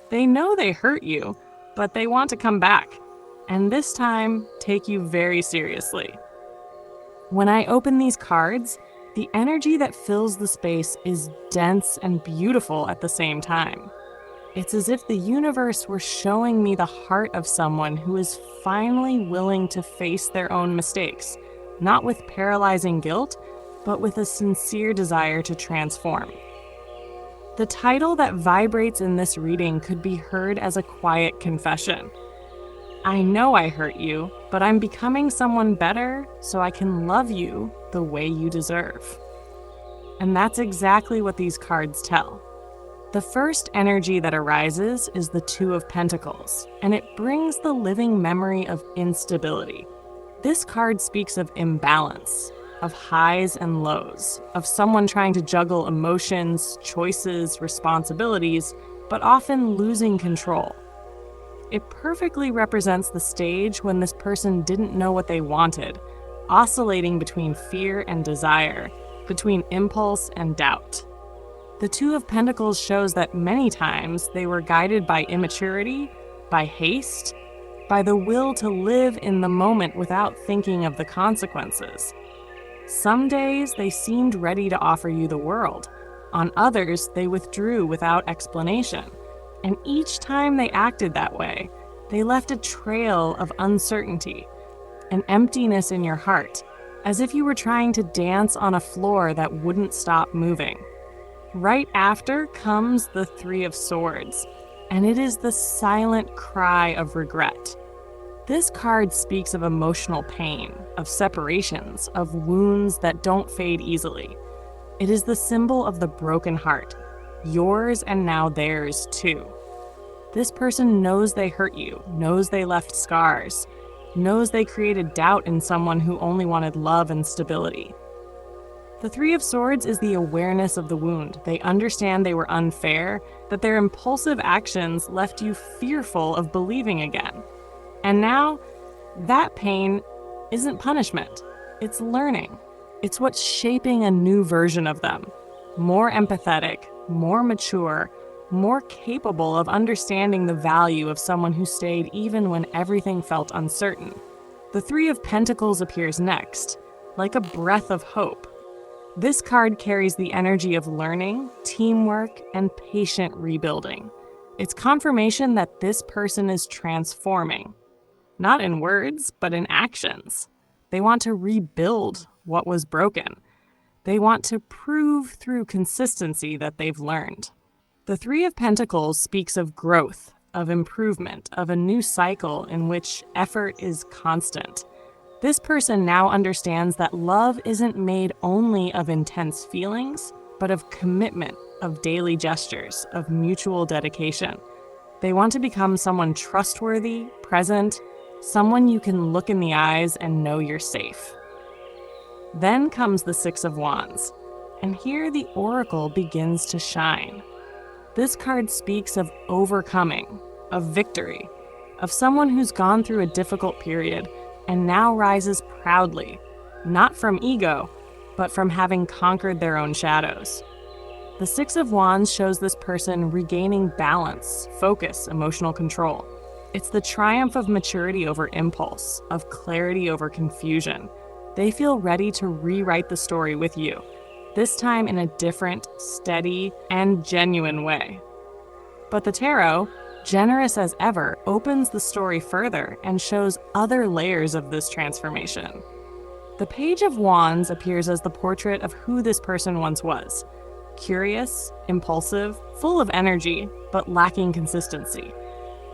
They know they hurt you, but they want to come back, and this time take you very seriously. When I open these cards, the energy that fills the space is dense and beautiful at the same time. It's as if the universe were showing me the heart of someone who is finally willing to face their own mistakes, not with paralyzing guilt, but with a sincere desire to transform. The title that vibrates in this reading could be heard as a quiet confession. I know I hurt you, but I'm becoming someone better so I can love you the way you deserve. And that's exactly what these cards tell. The first energy that arises is the Two of Pentacles, and it brings the living memory of instability. This card speaks of imbalance, of highs and lows, of someone trying to juggle emotions, choices, responsibilities, but often losing control. It perfectly represents the stage when this person didn't know what they wanted, oscillating between fear and desire, between impulse and doubt. The Two of Pentacles shows that many times they were guided by immaturity, by haste, by the will to live in the moment without thinking of the consequences. Some days they seemed ready to offer you the world. On others, they withdrew without explanation. And each time they acted that way, they left a trail of uncertainty, an emptiness in your heart, as if you were trying to dance on a floor that wouldn't stop moving. Right after comes the Three of Swords, and it is the silent cry of regret. This card speaks of emotional pain, of separations, of wounds that don't fade easily. It is the symbol of the broken heart, yours and now theirs too. This person knows they hurt you, knows they left scars, knows they created doubt in someone who only wanted love and stability. The Three of Swords is the awareness of the wound. They understand they were unfair, that their impulsive actions left you fearful of believing again. And now, that pain isn't punishment, it's learning. It's what's shaping a new version of them. More empathetic, more mature, more capable of understanding the value of someone who stayed even when everything felt uncertain. The Three of Pentacles appears next, like a breath of hope. This card carries the energy of learning, teamwork, and patient rebuilding. It's confirmation that this person is transforming, not in words, but in actions. They want to rebuild what was broken. They want to prove through consistency that they've learned. The Three of Pentacles speaks of growth, of improvement, of a new cycle in which effort is constant. This person now understands that love isn't made only of intense feelings, but of commitment, of daily gestures, of mutual dedication. They want to become someone trustworthy, present, someone you can look in the eyes and know you're safe. Then comes the Six of Wands, and here the oracle begins to shine. This card speaks of overcoming, of victory, of someone who's gone through a difficult period and now rises proudly, not from ego, but from having conquered their own shadows. The Six of Wands shows this person regaining balance, focus, emotional control. It's the triumph of maturity over impulse, of clarity over confusion. They feel ready to rewrite the story with you, this time in a different, steady, and genuine way. But the tarot, generous as ever, opens the story further and shows other layers of this transformation. The Page of Wands appears as the portrait of who this person once was. Curious, impulsive, full of energy, but lacking consistency.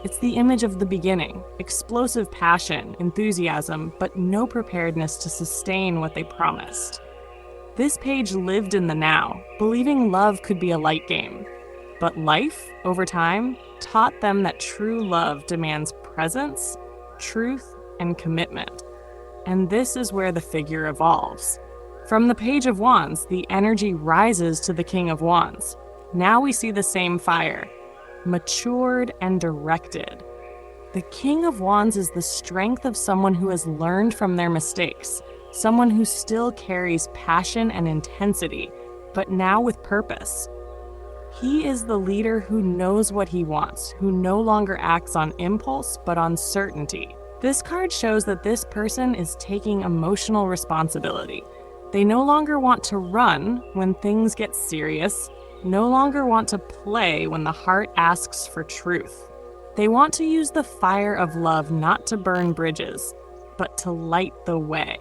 It's the image of the beginning, explosive passion, enthusiasm, but no preparedness to sustain what they promised. This page lived in the now, believing love could be a light game. But life, over time, taught them that true love demands presence, truth, and commitment. And this is where the figure evolves. From the Page of Wands, the energy rises to the King of Wands. Now we see the same fire, matured and directed. The King of Wands is the strength of someone who has learned from their mistakes, someone who still carries passion and intensity, but now with purpose. He is the leader who knows what he wants, who no longer acts on impulse but on certainty. This card shows that this person is taking emotional responsibility. They no longer want to run when things get serious, no longer want to play when the heart asks for truth. They want to use the fire of love not to burn bridges, but to light the way.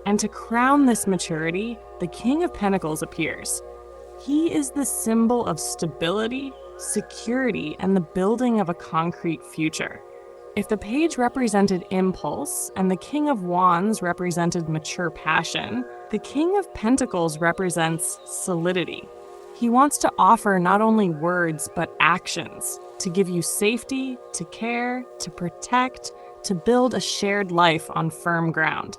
And to crown this maturity, the King of Pentacles appears. He is the symbol of stability, security, and the building of a concrete future. If the page represented impulse and the King of Wands represented mature passion, the King of Pentacles represents solidity. He wants to offer not only words but actions, to give you safety, to care, to protect, to build a shared life on firm ground.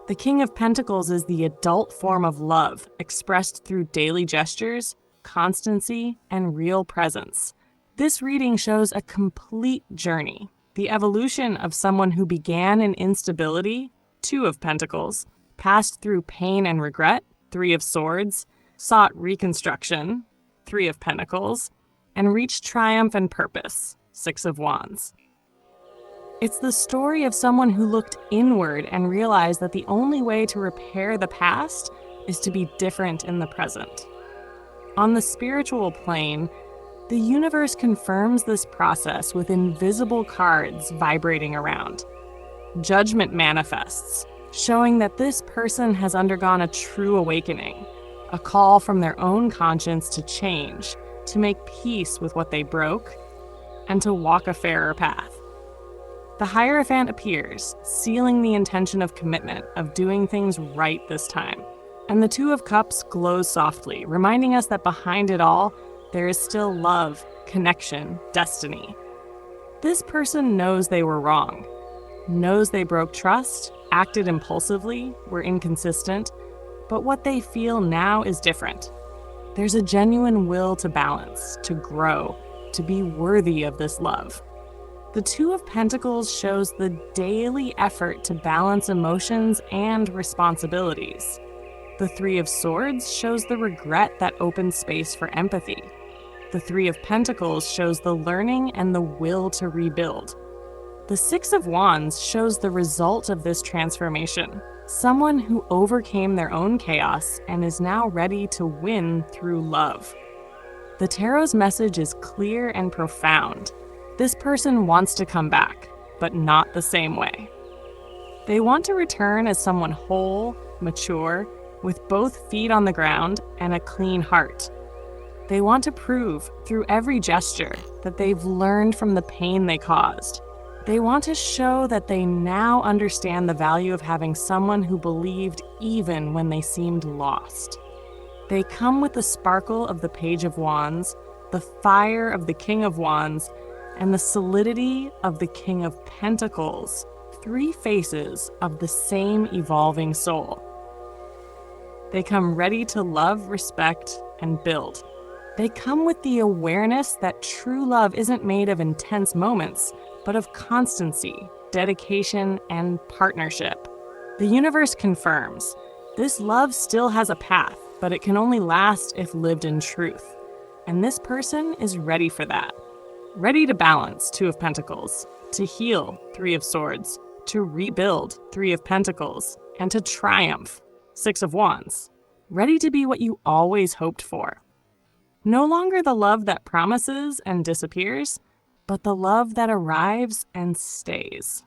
The King of Pentacles is the adult form of love, expressed through daily gestures, constancy, and real presence. This reading shows a complete journey, the evolution of someone who began in instability, Two of Pentacles, passed through pain and regret, Three of Swords, sought reconstruction, Three of Pentacles, and reached triumph and purpose, Six of Wands. It's the story of someone who looked inward and realized that the only way to repair the past is to be different in the present. On the spiritual plane, the universe confirms this process with invisible cards vibrating around. Judgment manifests, showing that this person has undergone a true awakening, a call from their own conscience to change, to make peace with what they broke, and to walk a fairer path. The Hierophant appears, sealing the intention of commitment, of doing things right this time. And the Two of Cups glows softly, reminding us that behind it all, there is still love, connection, destiny. This person knows they were wrong, knows they broke trust, acted impulsively, were inconsistent, but what they feel now is different. There's a genuine will to balance, to grow, to be worthy of this love. The Two of Pentacles shows the daily effort to balance emotions and responsibilities. The Three of Swords shows the regret that opens space for empathy. The Three of Pentacles shows the learning and the will to rebuild. The Six of Wands shows the result of this transformation, someone who overcame their own chaos and is now ready to win through love. The Tarot's message is clear and profound. This person wants to come back, but not the same way. They want to return as someone whole, mature, with both feet on the ground and a clean heart. They want to prove, through every gesture, that they've learned from the pain they caused. They want to show that they now understand the value of having someone who believed even when they seemed lost. They come with the sparkle of the Page of Wands, the fire of the King of Wands, and the solidity of the King of Pentacles, three faces of the same evolving soul. They come ready to love, respect, and build. They come with the awareness that true love isn't made of intense moments, but of constancy, dedication, and partnership. The universe confirms this love still has a path, but it can only last if lived in truth. And this person is ready for that. Ready to balance, Two of Pentacles, to heal, Three of Swords, to rebuild, Three of Pentacles, and to triumph, Six of Wands. Ready to be what you always hoped for. No longer the love that promises and disappears, but the love that arrives and stays.